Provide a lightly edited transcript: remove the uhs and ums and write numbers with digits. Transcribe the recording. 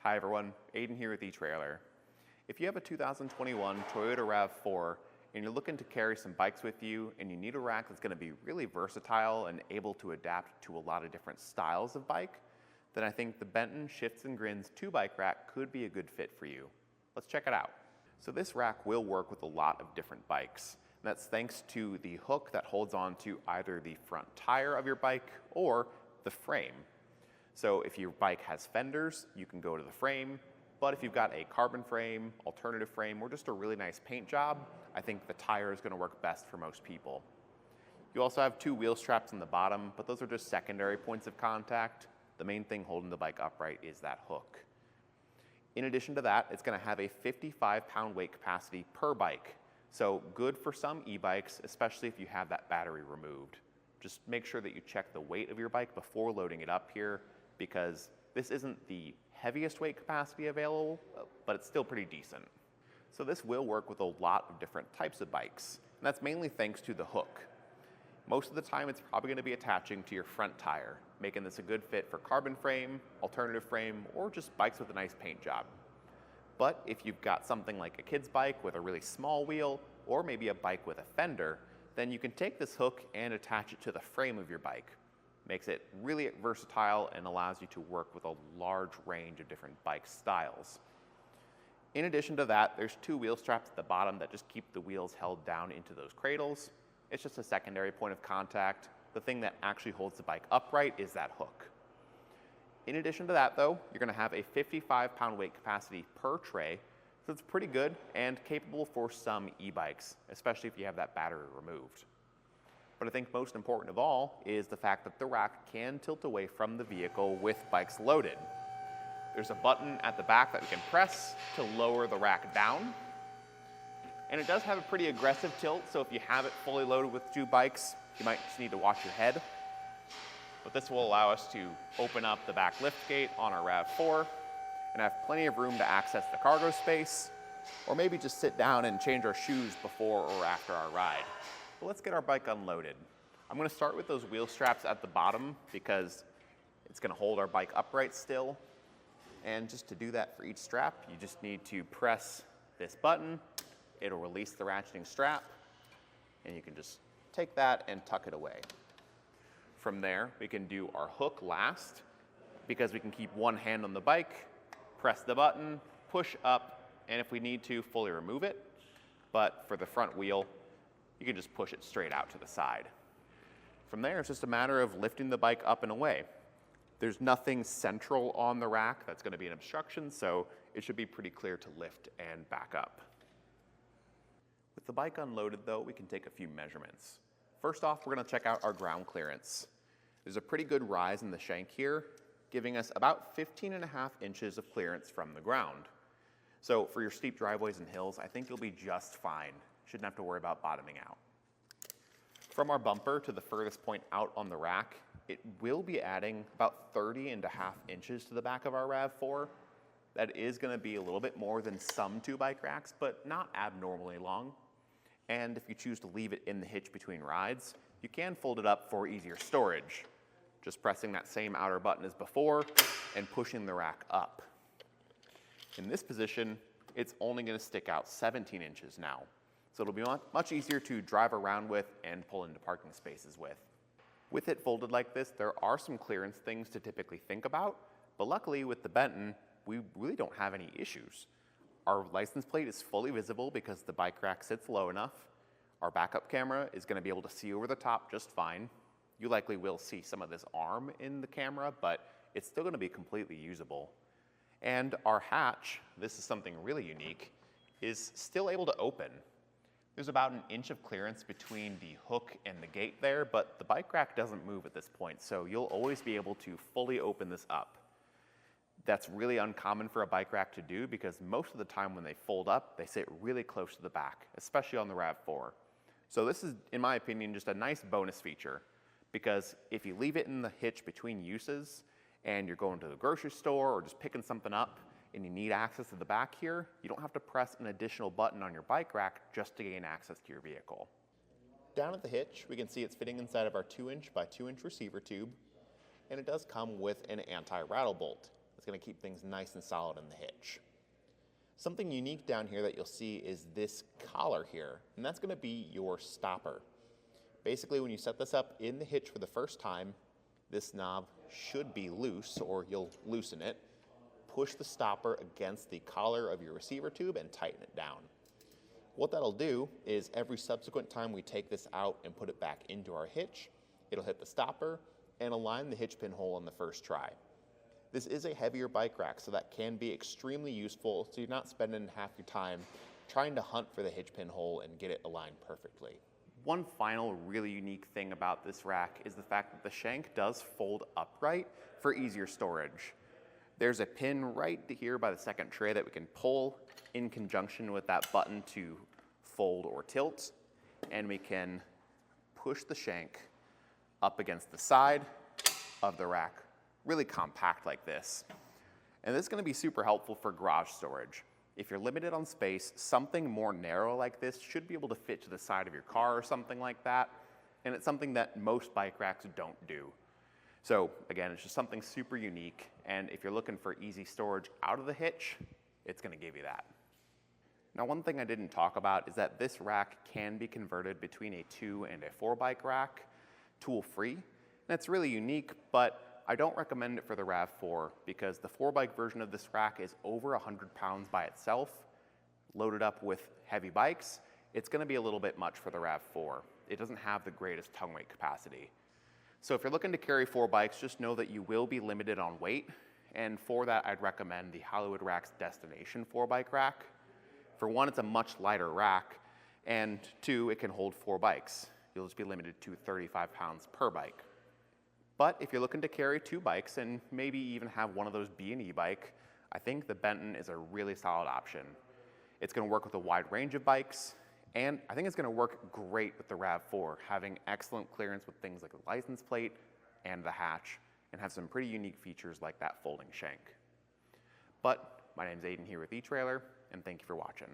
Hi everyone, Aidan here with etrailer. If you have a 2021 Toyota RAV4 and you're looking to carry some bikes with you and you need a rack that's going to be really versatile and able to adapt to a lot of different styles of bike, then I think the Benton Shifts&Grins 2-bike rack could be a good fit for you. Let's check it out. So this rack will work with a lot of different bikes. And that's thanks to the hook that holds on to either the front tire of your bike or the frame. So if your bike has fenders, you can go to the frame, but if you've got a carbon frame, alternative frame, or just a really nice paint job, I think the tire is going to work best for most people. You also have two wheel straps on the bottom, but those are just secondary points of contact. The main thing holding the bike upright is that hook. In addition to that, it's going to have a 55-pound weight capacity per bike. So good for some e-bikes, especially if you have that battery removed. Just make sure that you check the weight of your bike before loading it up here, because this isn't the heaviest weight capacity available, but it's still pretty decent. So this will work with a lot of different types of bikes, and that's mainly thanks to the hook. Most of the time it's probably going to be attaching to your front tire, making this a good fit for carbon frame, alternative frame, or just bikes with a nice paint job. But if you've got something like a kid's bike with a really small wheel, or maybe a bike with a fender, then you can take this hook and attach it to the frame of your bike. Makes it really versatile and allows you to work with a large range of different bike styles. In addition to that, there's two wheel straps at the bottom that just keep the wheels held down into those cradles. It's just a secondary point of contact. The thing that actually holds the bike upright is that hook. In addition to that though, you're going to have a 55-pound weight capacity per tray, so it's pretty good and capable for some e-bikes, especially if you have that battery removed. But I think most important of all is the fact that the rack can tilt away from the vehicle with bikes loaded. There's a button at the back that we can press to lower the rack down. And it does have a pretty aggressive tilt, so if you have it fully loaded with two bikes, you might just need to watch your head. But this will allow us to open up the back lift gate on our RAV4 and have plenty of room to access the cargo space, or maybe just sit down and change our shoes before or after our ride. But let's get our bike unloaded. I'm going to start with those wheel straps at the bottom because it's going to hold our bike upright still. And just to do that for each strap, you just need to press this button. It'll release the ratcheting strap, and you can just take that and tuck it away. From there, we can do our hook last because we can keep one hand on the bike, press the button, push up, and if we need to, fully remove it. But for the front wheel, you can just push it straight out to the side. From there, it's just a matter of lifting the bike up and away. There's nothing central on the rack that's going to be an obstruction, so it should be pretty clear to lift and back up. With the bike unloaded though, we can take a few measurements. First off, we're going to check out our ground clearance. There's a pretty good rise in the shank here, giving us about 15.5 inches of clearance from the ground. So for your steep driveways and hills, I think you'll be just fine. Shouldn't have to worry about bottoming out. From our bumper to the furthest point out on the rack, it will be adding about 30.5 inches to the back of our RAV4. That is going to be a little bit more than some 2-bike racks, but not abnormally long. And if you choose to leave it in the hitch between rides, you can fold it up for easier storage. Just pressing that same outer button as before and pushing the rack up. In this position, it's only going to stick out 17 inches now. So it'll be much easier to drive around with and pull into parking spaces with. With it folded like this, there are some clearance things to typically think about, but luckily with the Benton, we really don't have any issues. Our license plate is fully visible because the bike rack sits low enough. Our backup camera is going to be able to see over the top just fine. You likely will see some of this arm in the camera, but it's still going to be completely usable. And our hatch, this is something really unique, is still able to open. There's about an inch of clearance between the hook and the gate there, but the bike rack doesn't move at this point, so you'll always be able to fully open this up. That's really uncommon for a bike rack to do because most of the time when they fold up, they sit really close to the back, especially on the RAV4. So this is, in my opinion, just a nice bonus feature because if you leave it in the hitch between uses and you're going to the grocery store or just picking something up, and you need access to the back here, you don't have to press an additional button on your bike rack just to gain access to your vehicle. Down at the hitch, we can see it's fitting inside of our 2-inch by 2-inch receiver tube, and it does come with an anti-rattle bolt. It's going to keep things nice and solid in the hitch. Something unique down here that you'll see is this collar here, and that's going to be your stopper. Basically, when you set this up in the hitch for the first time, this knob should be loose, or you'll loosen it. Push the stopper against the collar of your receiver tube and tighten it down. What that'll do is every subsequent time we take this out and put it back into our hitch, it'll hit the stopper and align the hitch pin hole on the first try. This is a heavier bike rack, so that can be extremely useful, so you're not spending half your time trying to hunt for the hitch pin hole and get it aligned perfectly. One final really unique thing about this rack is the fact that the shank does fold upright for easier storage. There's a pin right here by the second tray that we can pull in conjunction with that button to fold or tilt, and we can push the shank up against the side of the rack, really compact like this. And this is going to be super helpful for garage storage. If you're limited on space, something more narrow like this should be able to fit to the side of your car or something like that, and it's something that most bike racks don't do. So again, it's just something super unique, and if you're looking for easy storage out of the hitch, it's going to give you that. Now, one thing I didn't talk about is that this rack can be converted between a 2 and a 4 bike rack, tool-free, and it's really unique, but I don't recommend it for the RAV4 because the 4 bike version of this rack is over 100 pounds by itself, loaded up with heavy bikes. It's going to be a little bit much for the RAV4. It doesn't have the greatest tongue weight capacity. So if you're looking to carry 4 bikes, just know that you will be limited on weight, and for that I'd recommend the Hollywood Rack's Destination 4 bike rack. For one, it's a much lighter rack, and 2, it can hold 4 bikes. You'll just be limited to 35 pounds per bike. But if you're looking to carry 2 bikes and maybe even have one of those be an e-bike, I think the Benton is a really solid option. It's going to work with a wide range of bikes, and I think it's going to work great with the RAV4, having excellent clearance with things like the license plate and the hatch, and have some pretty unique features like that folding shank. But my name's Aidan here with eTrailer, and thank you for watching.